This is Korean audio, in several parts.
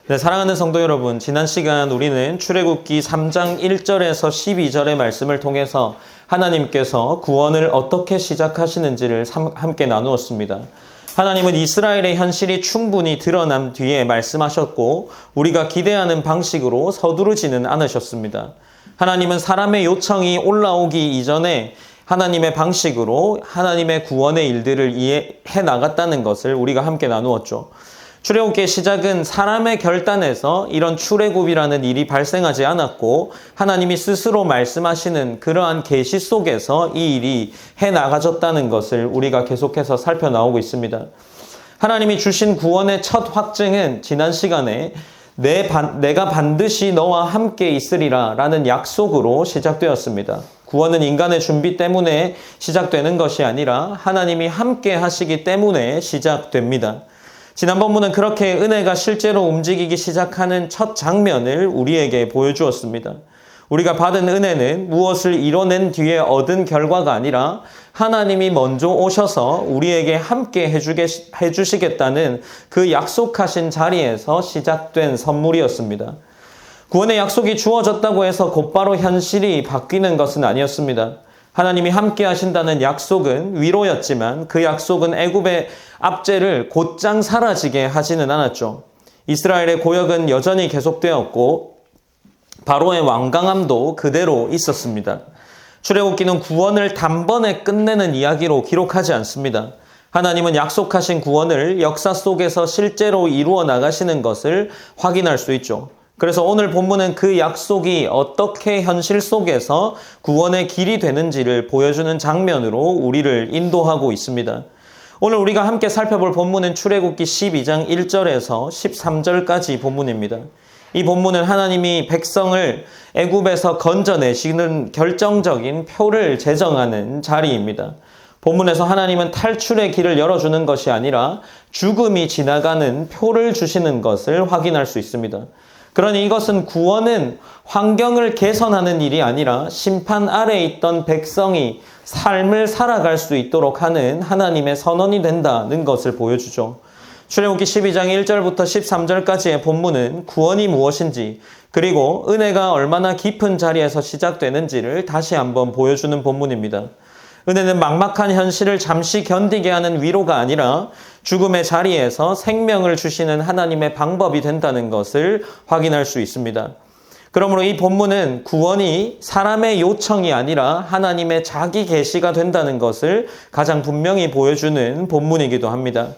네, 사랑하는 성도 여러분, 지난 시간 우리는 출애굽기 3장 1절에서 12절의 말씀을 통해서 하나님께서 구원을 어떻게 시작하시는지를 함께 나누었습니다. 하나님은 이스라엘의 현실이 충분히 드러난 뒤에 말씀하셨고 우리가 기대하는 방식으로 서두르지는 않으셨습니다. 하나님은 사람의 요청이 올라오기 이전에 하나님의 방식으로 하나님의 구원의 일들을 이해해 나갔다는 것을 우리가 함께 나누었죠. 출애굽기의 시작은 사람의 결단에서 이런 출애굽이라는 일이 발생하지 않았고 하나님이 스스로 말씀하시는 그러한 계시 속에서 이 일이 해나가졌다는 것을 우리가 계속해서 살펴나오고 있습니다. 하나님이 주신 구원의 첫 확증은 지난 시간에 내가 반드시 너와 함께 있으리라 라는 약속으로 시작되었습니다. 구원은 인간의 준비 때문에 시작되는 것이 아니라 하나님이 함께 하시기 때문에 시작됩니다. 지난 본문은 그렇게 은혜가 실제로 움직이기 시작하는 첫 장면을 우리에게 보여주었습니다. 우리가 받은 은혜는 무엇을 이뤄낸 뒤에 얻은 결과가 아니라 하나님이 먼저 오셔서 우리에게 함께 해주시겠다는 그 약속하신 자리에서 시작된 선물이었습니다. 구원의 약속이 주어졌다고 해서 곧바로 현실이 바뀌는 것은 아니었습니다. 하나님이 함께 하신다는 약속은 위로였지만 그 약속은 애굽의 압제를 곧장 사라지게 하지는 않았죠. 이스라엘의 고역은 여전히 계속되었고 바로의 완강함도 그대로 있었습니다. 출애굽기는 구원을 단번에 끝내는 이야기로 기록하지 않습니다. 하나님은 약속하신 구원을 역사 속에서 실제로 이루어 나가시는 것을 확인할 수 있죠. 그래서 오늘 본문은 그 약속이 어떻게 현실 속에서 구원의 길이 되는지를 보여주는 장면으로 우리를 인도하고 있습니다. 오늘 우리가 함께 살펴볼 본문은 출애굽기 12장 1절에서 13절까지 본문입니다. 이 본문은 하나님이 백성을 애굽에서 건져내시는 결정적인 표를 제정하는 자리입니다. 본문에서 하나님은 탈출의 길을 열어주는 것이 아니라 죽음이 지나가는 표를 주시는 것을 확인할 수 있습니다. 그러니 이것은 구원은 환경을 개선하는 일이 아니라 심판 아래에 있던 백성이 삶을 살아갈 수 있도록 하는 하나님의 선언이 된다는 것을 보여주죠. 출애굽기 12장 1절부터 13절까지의 본문은 구원이 무엇인지 그리고 은혜가 얼마나 깊은 자리에서 시작되는지를 다시 한번 보여주는 본문입니다. 은혜는 막막한 현실을 잠시 견디게 하는 위로가 아니라 죽음의 자리에서 생명을 주시는 하나님의 방법이 된다는 것을 확인할 수 있습니다. 그러므로 이 본문은 구원이 사람의 요청이 아니라 하나님의 자기 계시가 된다는 것을 가장 분명히 보여주는 본문이기도 합니다.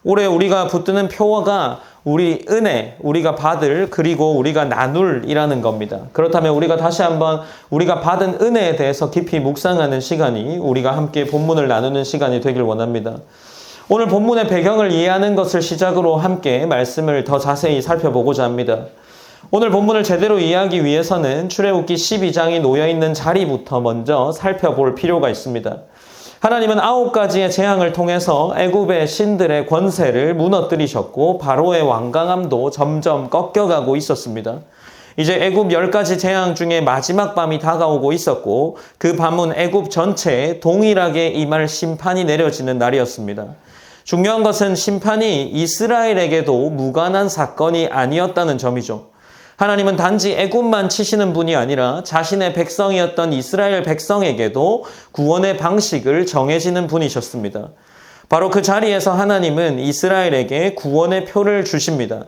올해 우리가 붙드는 표어가 우리 은혜, 우리가 받을 그리고 우리가 나눌이라는 겁니다. 그렇다면 우리가 다시 한번 우리가 받은 은혜에 대해서 깊이 묵상하는 시간이 우리가 함께 본문을 나누는 시간이 되길 원합니다. 오늘 본문의 배경을 이해하는 것을 시작으로 함께 말씀을 더 자세히 살펴보고자 합니다. 오늘 본문을 제대로 이해하기 위해서는 출애굽기 12장이 놓여있는 자리부터 먼저 살펴볼 필요가 있습니다. 하나님은 9가지의 재앙을 통해서 애굽의 신들의 권세를 무너뜨리셨고 바로의 완강함도 점점 꺾여가고 있었습니다. 이제 애굽 10가지 재앙 중에 마지막 밤이 다가오고 있었고 그 밤은 애굽 전체에 동일하게 임할 심판이 내려지는 날이었습니다. 중요한 것은 심판이 이스라엘에게도 무관한 사건이 아니었다는 점이죠. 하나님은 단지 애굽만 치시는 분이 아니라 자신의 백성이었던 이스라엘 백성에게도 구원의 방식을 정해지는 분이셨습니다. 바로 그 자리에서 하나님은 이스라엘에게 구원의 표를 주십니다.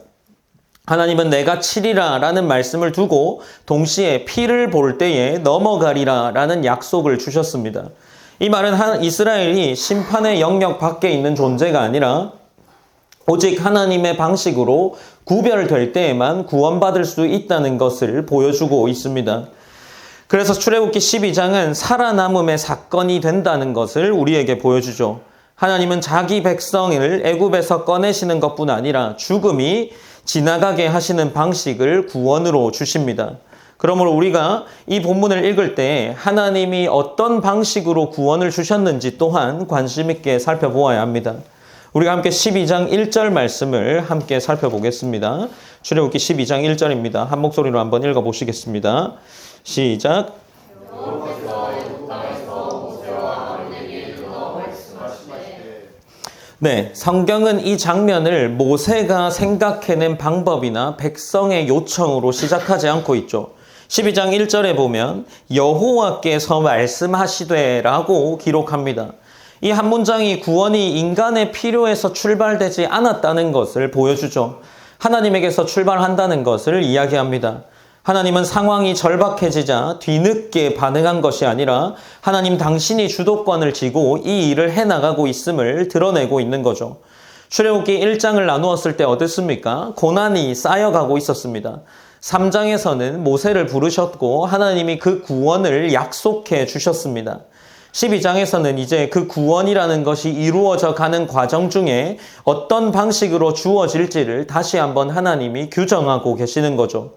하나님은 내가 치리라 라는 말씀을 두고 동시에 피를 볼 때에 넘어가리라 라는 약속을 주셨습니다. 이 말은 이스라엘이 심판의 영역 밖에 있는 존재가 아니라 오직 하나님의 방식으로 구별될 때에만 구원받을 수 있다는 것을 보여주고 있습니다. 그래서 출애굽기 12장은 살아남음의 사건이 된다는 것을 우리에게 보여주죠. 하나님은 자기 백성을 애굽에서 꺼내시는 것뿐 아니라 죽음이 지나가게 하시는 방식을 구원으로 주십니다. 그러므로 우리가 이 본문을 읽을 때 하나님이 어떤 방식으로 구원을 주셨는지 또한 관심 있게 살펴보아야 합니다. 우리가 함께 12장 1절 말씀을 함께 살펴보겠습니다. 출애굽기 12장 1절입니다. 한 목소리로 한번 읽어보시겠습니다. 시작. 네, 성경은 이 장면을 모세가 생각해낸 방법이나 백성의 요청으로 시작하지 않고 있죠. 12장 1절에 보면 여호와께서 말씀하시되 라고 기록합니다. 이 한 문장이 구원이 인간의 필요에서 출발되지 않았다는 것을 보여주죠. 하나님에게서 출발한다는 것을 이야기합니다. 하나님은 상황이 절박해지자 뒤늦게 반응한 것이 아니라 하나님 당신이 주도권을 쥐고 이 일을 해나가고 있음을 드러내고 있는 거죠. 출애굽기 1장을 나누었을 때 어땠습니까? 고난이 쌓여가고 있었습니다. 3장에서는 모세를 부르셨고 하나님이 그 구원을 약속해 주셨습니다. 12장에서는 이제 그 구원이라는 것이 이루어져 가는 과정 중에 어떤 방식으로 주어질지를 다시 한번 하나님이 규정하고 계시는 거죠.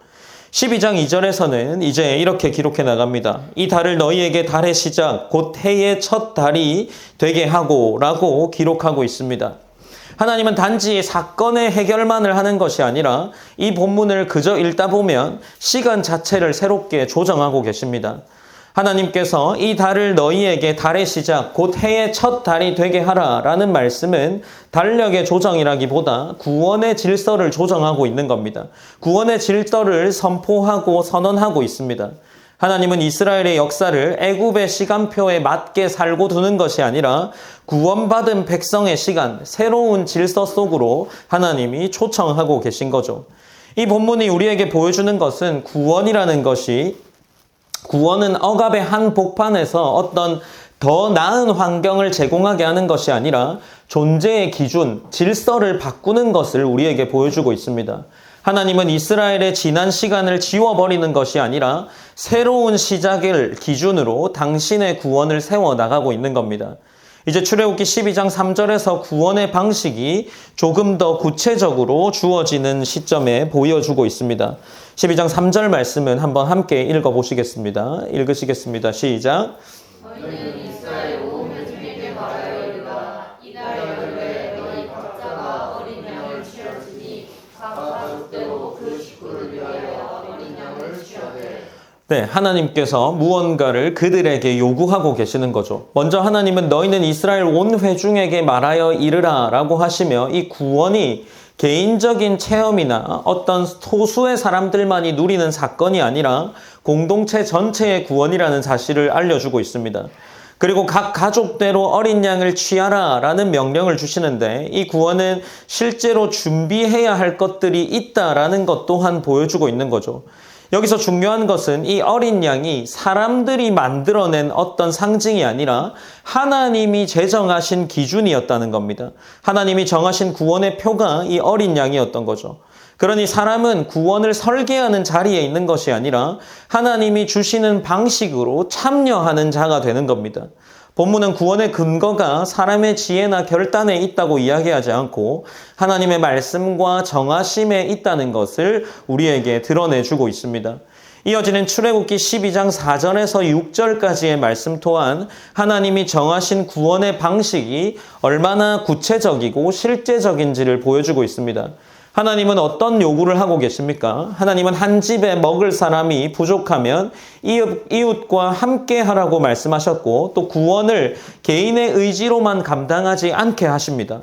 12장 2절에서는 이제 이렇게 기록해 나갑니다. 이 달을 너희에게 달의 시작, 곧 해의 첫 달이 되게 하고 라고 기록하고 있습니다. 하나님은 단지 사건의 해결만을 하는 것이 아니라 이 본문을 그저 읽다 보면 시간 자체를 새롭게 조정하고 계십니다. 하나님께서 이 달을 너희에게 달의 시작, 곧 해의 첫 달이 되게 하라 라는 말씀은 달력의 조정이라기보다 구원의 질서를 조정하고 있는 겁니다. 구원의 질서를 선포하고 선언하고 있습니다. 하나님은 이스라엘의 역사를 애굽의 시간표에 맞게 살고 두는 것이 아니라 구원받은 백성의 시간, 새로운 질서 속으로 하나님이 초청하고 계신 거죠. 이 본문이 우리에게 보여주는 것은 구원은 억압의 한 복판에서 어떤 더 나은 환경을 제공하게 하는 것이 아니라 존재의 기준, 질서를 바꾸는 것을 우리에게 보여주고 있습니다. 하나님은 이스라엘의 지난 시간을 지워버리는 것이 아니라 새로운 시작을 기준으로 당신의 구원을 세워나가고 있는 겁니다. 이제 출애굽기 12장 3절에서 구원의 방식이 조금 더 구체적으로 주어지는 시점에 보여주고 있습니다. 12장 3절 말씀은 한번 함께 읽어보시겠습니다. 읽으시겠습니다. 시작. 너희는 이스라엘 온 회중에게 말하여 이르라. 이달 열흘에 너희 각자가 어린 양을 취하시니 각 가족대로 그 식구를 위하여 어린 양을 취하되. 네, 하나님께서 무언가를 그들에게 요구하고 계시는 거죠. 먼저 하나님은 너희는 이스라엘 온 회중에게 말하여 이르라 라고 하시며 이 구원이 개인적인 체험이나 어떤 소수의 사람들만이 누리는 사건이 아니라 공동체 전체의 구원이라는 사실을 알려주고 있습니다. 그리고 각 가족대로 어린 양을 취하라 라는 명령을 주시는데 이 구원은 실제로 준비해야 할 것들이 있다라는 것 또한 보여주고 있는 거죠. 여기서 중요한 것은 이 어린 양이 사람들이 만들어낸 어떤 상징이 아니라 하나님이 제정하신 기준이었다는 겁니다. 하나님이 정하신 구원의 표가 이 어린 양이었던 거죠. 그러니 사람은 구원을 설계하는 자리에 있는 것이 아니라 하나님이 주시는 방식으로 참여하는 자가 되는 겁니다. 본문은 구원의 근거가 사람의 지혜나 결단에 있다고 이야기하지 않고 하나님의 말씀과 정하심에 있다는 것을 우리에게 드러내주고 있습니다. 이어지는 출애굽기 12장 4절에서 6절까지의 말씀 또한 하나님이 정하신 구원의 방식이 얼마나 구체적이고 실제적인지를 보여주고 있습니다. 하나님은 어떤 요구를 하고 계십니까? 하나님은 한 집에 먹을 사람이 부족하면 이웃과 함께 하라고 말씀하셨고 또 구원을 개인의 의지로만 감당하지 않게 하십니다.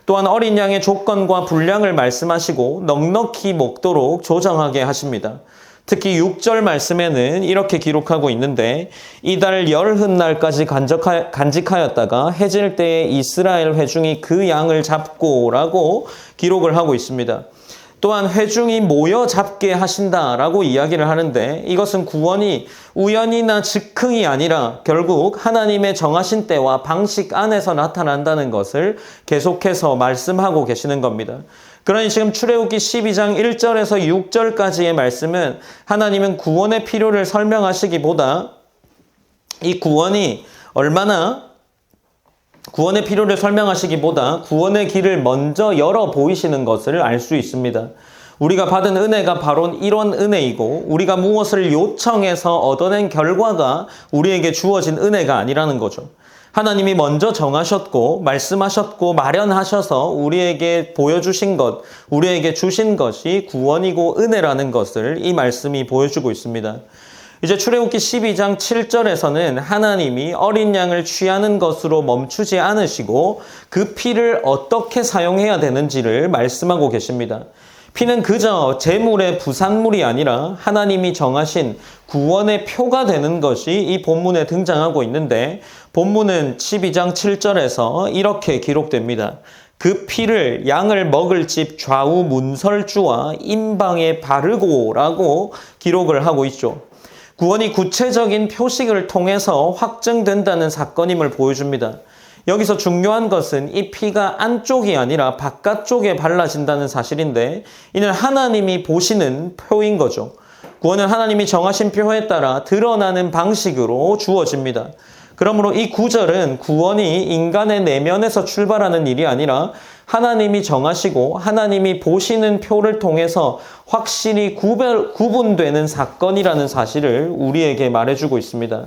또한 어린 양의 조건과 분량을 말씀하시고 넉넉히 먹도록 조정하게 하십니다. 특히 6절 말씀에는 이렇게 기록하고 있는데 이달 열흔날까지 간직하였다가 해질 때에 이스라엘 회중이 그 양을 잡고 라고 기록을 하고 있습니다. 또한 회중이 모여 잡게 하신다라고 이야기를 하는데 이것은 구원이 우연이나 즉흥이 아니라 결국 하나님의 정하신 때와 방식 안에서 나타난다는 것을 계속해서 말씀하고 계시는 겁니다. 그러니 지금 출애굽기 12장 1절에서 6절까지의 말씀은 하나님은 구원의 필요를 설명하시기보다 이 구원의 필요를 설명하시기보다 구원의 길을 먼저 열어 보이시는 것을 알 수 있습니다. 우리가 받은 은혜가 바로 이런 은혜이고 우리가 무엇을 요청해서 얻어낸 결과가 우리에게 주어진 은혜가 아니라는 거죠. 하나님이 먼저 정하셨고 말씀하셨고 마련하셔서 우리에게 보여주신 것, 우리에게 주신 것이 구원이고 은혜라는 것을 이 말씀이 보여주고 있습니다. 이제 출애굽기 12장 7절에서는 하나님이 어린 양을 취하는 것으로 멈추지 않으시고 그 피를 어떻게 사용해야 되는지를 말씀하고 계십니다. 피는 그저 제물의 부산물이 아니라 하나님이 정하신 구원의 표가 되는 것이 이 본문에 등장하고 있는데, 본문은 12장 7절에서 이렇게 기록됩니다. 그 피를 양을 먹을 집 좌우 문설주와 임방에 바르고라고 기록을 하고 있죠. 구원이 구체적인 표식을 통해서 확증된다는 사건임을 보여줍니다. 여기서 중요한 것은 이 피가 안쪽이 아니라 바깥쪽에 발라진다는 사실인데, 이는 하나님이 보시는 표인 거죠. 구원은 하나님이 정하신 표에 따라 드러나는 방식으로 주어집니다. 그러므로 이 구절은 구원이 인간의 내면에서 출발하는 일이 아니라 하나님이 정하시고 하나님이 보시는 표를 통해서 확실히 구분되는 사건이라는 사실을 우리에게 말해주고 있습니다.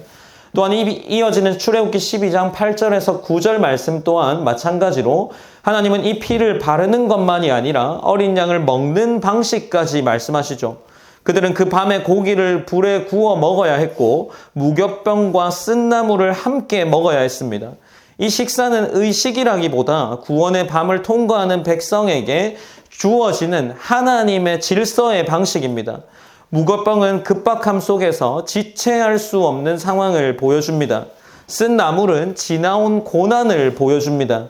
또한 이어지는 출애굽기 12장 8절에서 9절 말씀 또한 마찬가지로 하나님은 이 피를 바르는 것만이 아니라 어린 양을 먹는 방식까지 말씀하시죠. 그들은 그 밤에 고기를 불에 구워 먹어야 했고 무교병과 쓴나물을 함께 먹어야 했습니다. 이 식사는 의식이라기보다 구원의 밤을 통과하는 백성에게 주어지는 하나님의 질서의 방식입니다. 무거병은 급박함 속에서 지체할 수 없는 상황을 보여줍니다. 쓴 나물은 지나온 고난을 보여줍니다.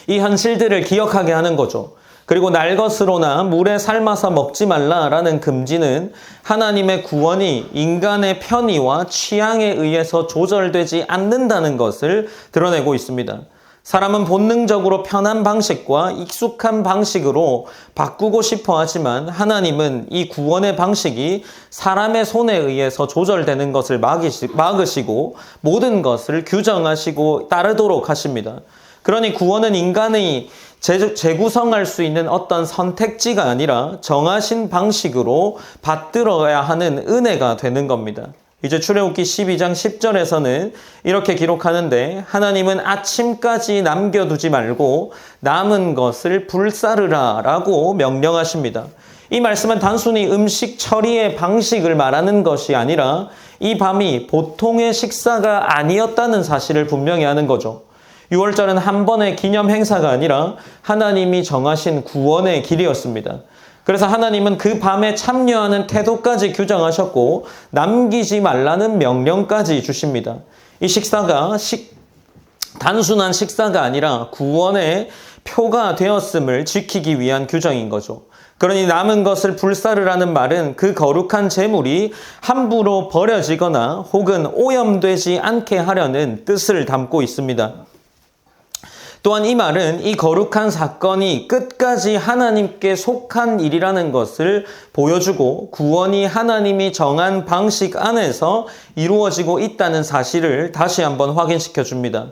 이 현실들을 기억하게 하는 거죠. 그리고 날 것으로나 물에 삶아서 먹지 말라라는 금지는 하나님의 구원이 인간의 편의와 취향에 의해서 조절되지 않는다는 것을 드러내고 있습니다. 사람은 본능적으로 편한 방식과 익숙한 방식으로 바꾸고 싶어 하지만 하나님은 이 구원의 방식이 사람의 손에 의해서 조절되는 것을 막으시고 모든 것을 규정하시고 따르도록 하십니다. 그러니 구원은 인간이 재구성할 수 있는 어떤 선택지가 아니라 정하신 방식으로 받들어야 하는 은혜가 되는 겁니다. 이제 출애굽기 12장 10절에서는 이렇게 기록하는데, 하나님은 아침까지 남겨두지 말고 남은 것을 불사르라 라고 명령하십니다. 이 말씀은 단순히 음식 처리의 방식을 말하는 것이 아니라 이 밤이 보통의 식사가 아니었다는 사실을 분명히 하는 거죠. 6월절은 한 번의 기념 행사가 아니라 하나님이 정하신 구원의 길이었습니다. 그래서 하나님은 그 밤에 참여하는 태도까지 규정하셨고 남기지 말라는 명령까지 주십니다. 이 식사가 단순한 식사가 아니라 구원의 표가 되었음을 지키기 위한 규정인 거죠. 그러니 남은 것을 불사르라는 말은 그 거룩한 재물이 함부로 버려지거나 혹은 오염되지 않게 하려는 뜻을 담고 있습니다. 또한 이 말은 이 거룩한 사건이 끝까지 하나님께 속한 일이라는 것을 보여주고 구원이 하나님이 정한 방식 안에서 이루어지고 있다는 사실을 다시 한번 확인시켜 줍니다.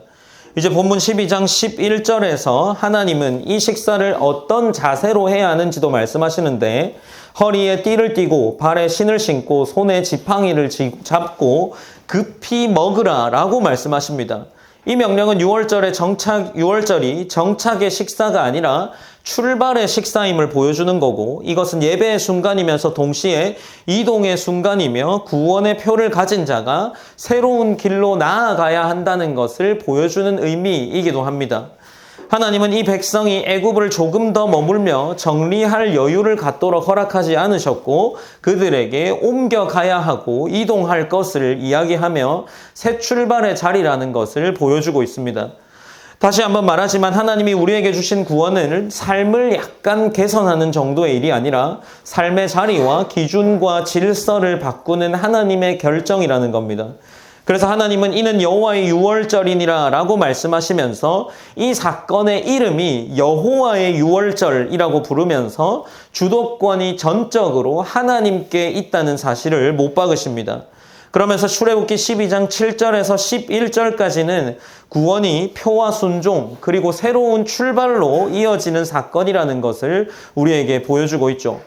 이제 본문 12장 11절에서 하나님은 이 식사를 어떤 자세로 해야 하는지도 말씀하시는데, 허리에 띠를 띠고 발에 신을 신고 손에 지팡이를 잡고 급히 먹으라 라고 말씀하십니다. 이 명령은 6월절이 정착의 식사가 아니라 출발의 식사임을 보여주는 거고, 이것은 예배의 순간이면서 동시에 이동의 순간이며 구원의 표를 가진 자가 새로운 길로 나아가야 한다는 것을 보여주는 의미이기도 합니다. 하나님은 이 백성이 애굽을 조금 더 머물며 정리할 여유를 갖도록 허락하지 않으셨고 그들에게 옮겨가야 하고 이동할 것을 이야기하며 새 출발의 자리라는 것을 보여주고 있습니다. 다시 한번 말하지만 하나님이 우리에게 주신 구원은 삶을 약간 개선하는 정도의 일이 아니라 삶의 자리와 기준과 질서를 바꾸는 하나님의 결정이라는 겁니다. 그래서 하나님은 이는 여호와의 유월절이니라 라고 말씀하시면서 이 사건의 이름이 여호와의 유월절이라고 부르면서 주도권이 전적으로 하나님께 있다는 사실을 못 박으십니다. 그러면서 출애굽기 12장 7절에서 11절까지는 구원이 표와 순종 그리고 새로운 출발로 이어지는 사건이라는 것을 우리에게 보여주고 있죠.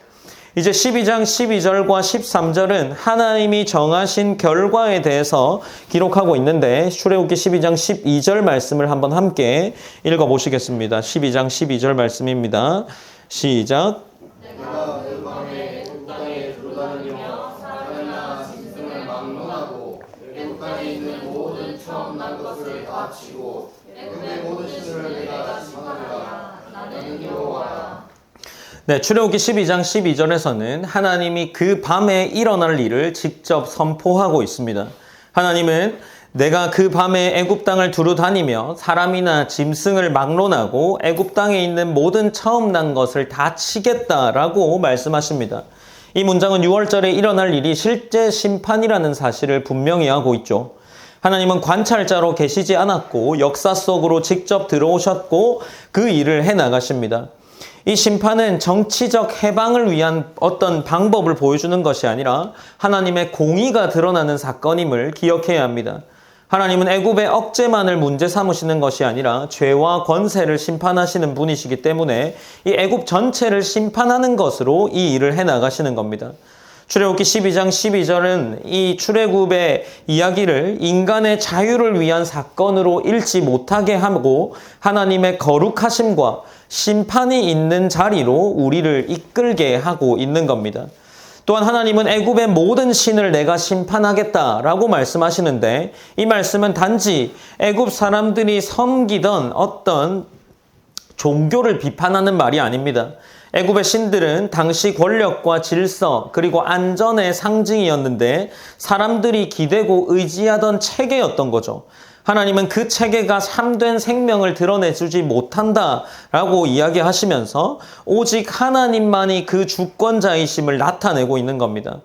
이제 12장 12절과 13절은 하나님이 정하신 결과에 대해서 기록하고 있는데 출애굽기 12장 12절 말씀을 한번 함께 읽어보시겠습니다. 12장 12절 말씀입니다. 시작. 내가 그 밤에 그 땅에 돌아다니며 사람이나 짐승을 바치고 애굽의 모든 신을 내가 심판하리라. 나는 여호와라. 네, 출애굽기 12장 12절에서는 하나님이 그 밤에 일어날 일을 직접 선포하고 있습니다. 하나님은 내가 그 밤에 애굽 땅을 두루 다니며 사람이나 짐승을 막론하고 애굽 땅에 있는 모든 처음 난 것을 다 치겠다라고 말씀하십니다. 이 문장은 6월절에 일어날 일이 실제 심판이라는 사실을 분명히 하고 있죠. 하나님은 관찰자로 계시지 않았고 역사 속으로 직접 들어오셨고 그 일을 해나가십니다. 이 심판은 정치적 해방을 위한 어떤 방법을 보여주는 것이 아니라 하나님의 공의가 드러나는 사건임을 기억해야 합니다. 하나님은 애굽의 억제만을 문제 삼으시는 것이 아니라 죄와 권세를 심판하시는 분이시기 때문에 이 애굽 전체를 심판하는 것으로 이 일을 해나가시는 겁니다. 출애굽기 12장 12절은 이 출애굽의 이야기를 인간의 자유를 위한 사건으로 읽지 못하게 하고 하나님의 거룩하심과 심판이 있는 자리로 우리를 이끌게 하고 있는 겁니다. 또한 하나님은 애굽의 모든 신을 내가 심판하겠다라고 말씀하시는데 이 말씀은 단지 애굽 사람들이 섬기던 어떤 종교를 비판하는 말이 아닙니다. 애굽의 신들은 당시 권력과 질서 그리고 안전의 상징이었는데 사람들이 기대고 의지하던 체계였던 거죠. 하나님은 그 체계가 참된 생명을 드러내주지 못한다라고 이야기하시면서 오직 하나님만이 그 주권자이심을 나타내고 있는 겁니다.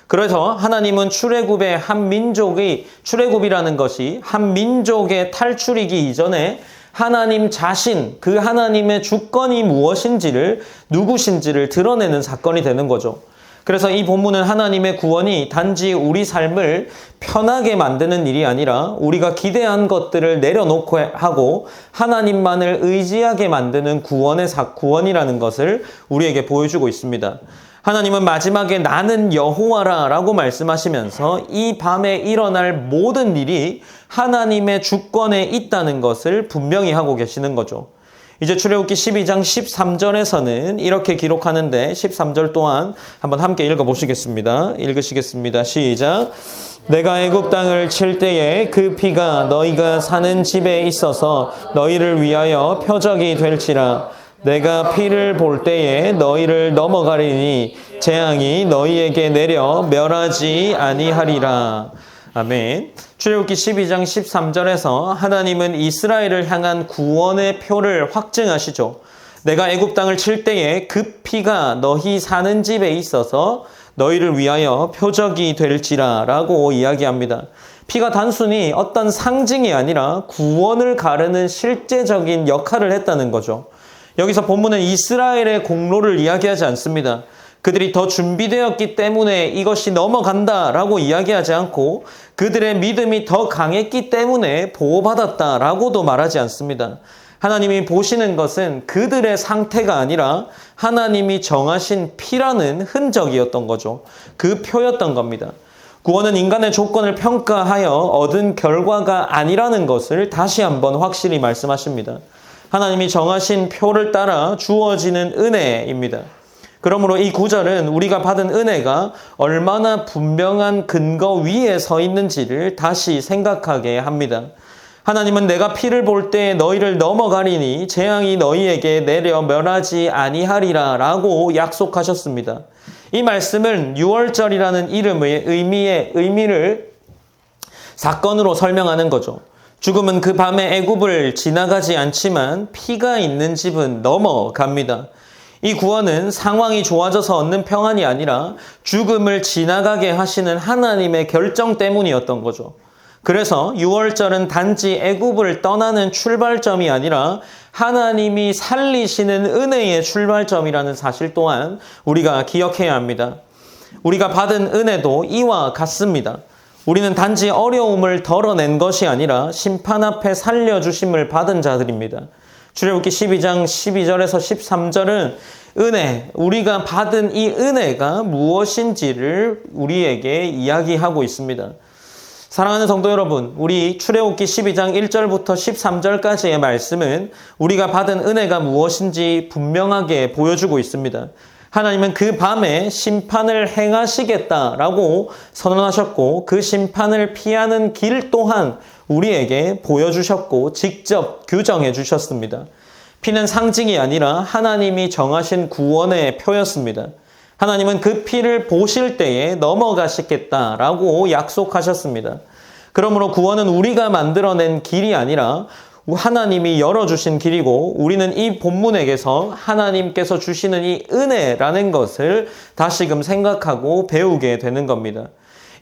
그래서 하나님은 출애굽의 한 민족이 출애굽이라는 것이 한 민족의 탈출이기 이전에 하나님 자신, 그 하나님의 주권이 무엇인지를 누구신지를 드러내는 사건이 되는 거죠. 그래서 이 본문은 하나님의 구원이 단지 우리 삶을 편하게 만드는 일이 아니라 우리가 기대한 것들을 내려놓고 하고 하나님만을 의지하게 만드는 구원이라는 것을 우리에게 보여주고 있습니다. 하나님은 마지막에 나는 여호와라 라고 말씀하시면서 이 밤에 일어날 모든 일이 하나님의 주권에 있다는 것을 분명히 하고 계시는 거죠. 이제 출애굽기 12장 13절에서는 이렇게 기록하는데 13절 또한 한번 함께 읽어보시겠습니다. 읽으시겠습니다. 시작. 내가 애굽 땅을 칠 때에 그 피가 너희가 사는 집에 있어서 너희를 위하여 표적이 될지라. 내가 피를 볼 때에 너희를 넘어가리니 재앙이 너희에게 내려 멸하지 아니하리라. 아멘. 출애굽기 12장 13절에서 하나님은 이스라엘을 향한 구원의 표를 확증하시죠. 내가 애굽 땅을 칠 때에 그 피가 너희 사는 집에 있어서 너희를 위하여 표적이 될지라 라고 이야기합니다. 피가 단순히 어떤 상징이 아니라 구원을 가르는 실제적인 역할을 했다는 거죠. 여기서 본문은 이스라엘의 공로를 이야기하지 않습니다. 그들이 더 준비되었기 때문에 이것이 넘어간다라고 이야기하지 않고 그들의 믿음이 더 강했기 때문에 보호받았다라고도 말하지 않습니다. 하나님이 보시는 것은 그들의 상태가 아니라 하나님이 정하신 피라는 흔적이었던 거죠. 그 표였던 겁니다. 구원은 인간의 조건을 평가하여 얻은 결과가 아니라는 것을 다시 한번 확실히 말씀하십니다. 하나님이 정하신 표를 따라 주어지는 은혜입니다. 그러므로 이 구절은 우리가 받은 은혜가 얼마나 분명한 근거 위에 서 있는지를 다시 생각하게 합니다. 하나님은 내가 피를 볼 때 너희를 넘어가리니 재앙이 너희에게 내려 멸하지 아니하리라 라고 약속하셨습니다. 이 말씀은 6월절이라는 이름의 의미를 사건으로 설명하는 거죠. 죽음은 그 밤에 애굽을 지나가지 않지만 피가 있는 집은 넘어갑니다. 이 구원은 상황이 좋아져서 얻는 평안이 아니라 죽음을 지나가게 하시는 하나님의 결정 때문이었던 거죠. 그래서 6월절은 단지 애굽을 떠나는 출발점이 아니라 하나님이 살리시는 은혜의 출발점이라는 사실 또한 우리가 기억해야 합니다. 우리가 받은 은혜도 이와 같습니다. 우리는 단지 어려움을 덜어낸 것이 아니라 심판 앞에 살려주심을 받은 자들입니다. 출애굽기 12장 12절에서 13절은 은혜, 우리가 받은 이 은혜가 무엇인지를 우리에게 이야기하고 있습니다. 사랑하는 성도 여러분, 우리 출애굽기 12장 1절부터 13절까지의 말씀은 우리가 받은 은혜가 무엇인지 분명하게 보여주고 있습니다. 하나님은 그 밤에 심판을 행하시겠다라고 선언하셨고 그 심판을 피하는 길 또한 우리에게 보여주셨고 직접 규정해 주셨습니다. 피는 상징이 아니라 하나님이 정하신 구원의 표였습니다. 하나님은 그 피를 보실 때에 넘어가시겠다라고 약속하셨습니다. 그러므로 구원은 우리가 만들어낸 길이 아니라 하나님이 열어주신 길이고, 우리는 이 본문에게서 하나님께서 주시는 이 은혜라는 것을 다시금 생각하고 배우게 되는 겁니다.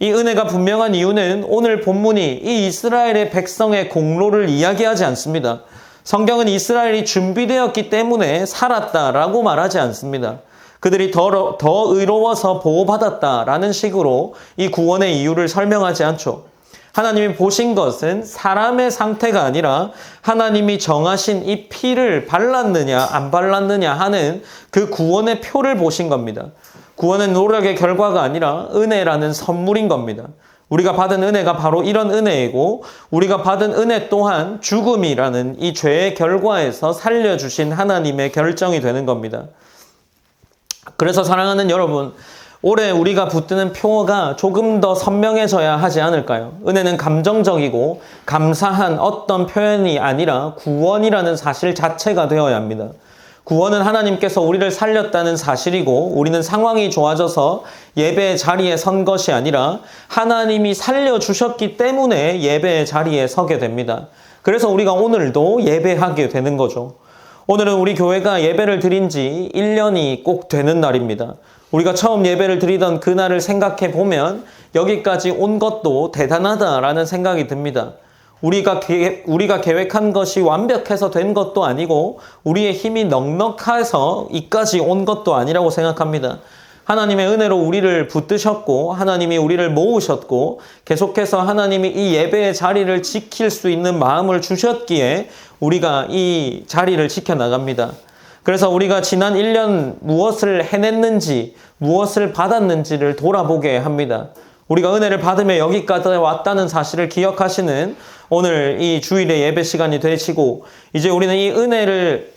이 은혜가 분명한 이유는 오늘 본문이 이 이스라엘의 백성의 공로를 이야기하지 않습니다. 성경은 이스라엘이 준비되었기 때문에 살았다라고 말하지 않습니다. 그들이 더 의로워서 보호받았다라는 식으로 이 구원의 이유를 설명하지 않죠. 하나님이 보신 것은 사람의 상태가 아니라 하나님이 정하신 이 피를 발랐느냐 안 발랐느냐 하는 그 구원의 표를 보신 겁니다. 구원은 노력의 결과가 아니라 은혜라는 선물인 겁니다. 우리가 받은 은혜가 바로 이런 은혜이고, 우리가 받은 은혜 또한 죽음이라는 이 죄의 결과에서 살려주신 하나님의 결정이 되는 겁니다. 그래서 사랑하는 여러분, 올해 우리가 붙드는 표어가 조금 더 선명해져야 하지 않을까요? 은혜는 감정적이고 감사한 어떤 표현이 아니라 구원이라는 사실 자체가 되어야 합니다. 구원은 하나님께서 우리를 살렸다는 사실이고, 우리는 상황이 좋아져서 예배의 자리에 선 것이 아니라 하나님이 살려주셨기 때문에 예배의 자리에 서게 됩니다. 그래서 우리가 오늘도 예배하게 되는 거죠. 오늘은 우리 교회가 예배를 드린 지 1년이 꼭 되는 날입니다. 우리가 처음 예배를 드리던 그날을 생각해 보면 여기까지 온 것도 대단하다라는 생각이 듭니다. 우리가 계획한 것이 완벽해서 된 것도 아니고, 우리의 힘이 넉넉해서 이까지 온 것도 아니라고 생각합니다. 하나님의 은혜로 우리를 붙드셨고, 하나님이 우리를 모으셨고, 계속해서 하나님이 이 예배의 자리를 지킬 수 있는 마음을 주셨기에 우리가 이 자리를 지켜나갑니다. 그래서 우리가 지난 1년 무엇을 해냈는지, 무엇을 받았는지를 돌아보게 합니다. 우리가 은혜를 받으며 여기까지 왔다는 사실을 기억하시는 오늘 이 주일의 예배 시간이 되시고, 이제 우리는 이 은혜를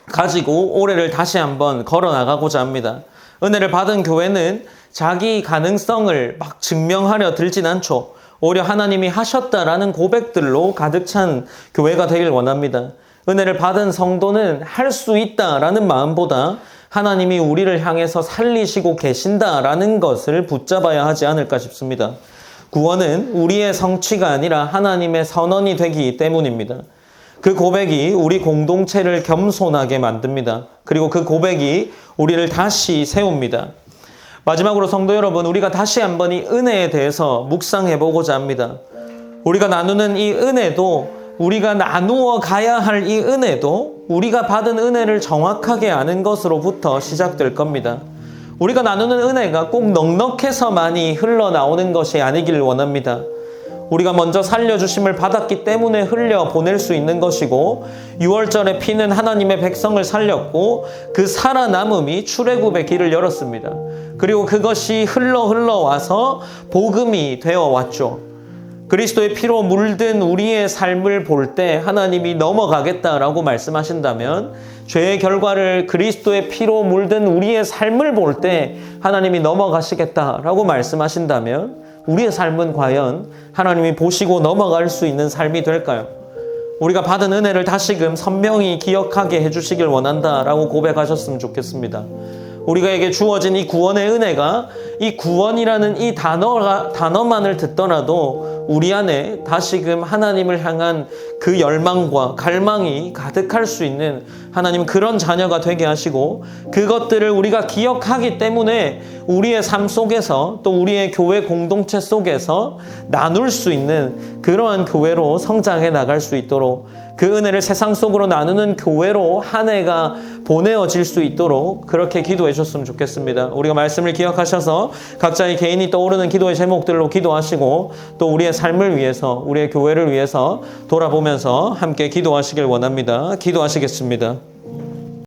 가지고 올해를 다시 한번 걸어 나가고자 합니다. 은혜를 받은 교회는 자기 가능성을 막 증명하려 들진 않죠. 오히려 하나님이 하셨다라는 고백들로 가득 찬 교회가 되길 원합니다. 은혜를 받은 성도는 할 수 있다라는 마음보다 하나님이 우리를 향해서 살리시고 계신다라는 것을 붙잡아야 하지 않을까 싶습니다. 구원은 우리의 성취가 아니라 하나님의 선언이 되기 때문입니다. 그 고백이 우리 공동체를 겸손하게 만듭니다. 그리고 그 고백이 우리를 다시 세웁니다. 마지막으로 성도 여러분, 우리가 다시 한번 이 은혜에 대해서 묵상해 보고자 합니다. 우리가 나누는 이 은혜도, 우리가 나누어 가야 할 이 은혜도 우리가 받은 은혜를 정확하게 아는 것으로부터 시작될 겁니다. 우리가 나누는 은혜가 꼭 넉넉해서 많이 흘러나오는 것이 아니길 원합니다. 우리가 먼저 살려주심을 받았기 때문에 흘려보낼 수 있는 것이고, 6월절의 피는 하나님의 백성을 살렸고 그 살아남음이 출애굽의 길을 열었습니다. 그리고 그것이 흘러와서 복음이 되어 왔죠. 그리스도의 피로 물든 우리의 삶을 볼 때 하나님이 넘어가겠다라고 말씀하신다면, 죄의 결과를 그리스도의 피로 물든 우리의 삶을 볼 때 하나님이 넘어가시겠다라고 말씀하신다면, 우리의 삶은 과연 하나님이 보시고 넘어갈 수 있는 삶이 될까요? 우리가 받은 은혜를 다시금 선명히 기억하게 해주시길 원한다라고 고백하셨으면 좋겠습니다. 우리에게 주어진 이 구원의 은혜가, 이 구원이라는 이 단어만을 듣더라도 우리 안에 다시금 하나님을 향한 그 열망과 갈망이 가득할 수 있는 하나님 그런 자녀가 되게 하시고, 그것들을 우리가 기억하기 때문에 우리의 삶 속에서, 또 우리의 교회 공동체 속에서 나눌 수 있는 그러한 교회로 성장해 나갈 수 있도록, 그 은혜를 세상 속으로 나누는 교회로 한 해가 보내어질 수 있도록 그렇게 기도해 주셨으면 좋겠습니다. 우리가 말씀을 기억하셔서 각자의 개인이 떠오르는 기도의 제목들로 기도하시고, 또 우리의 삶을 위해서, 우리의 교회를 위해서 돌아보면서 함께 기도하시길 원합니다. 기도하시겠습니다.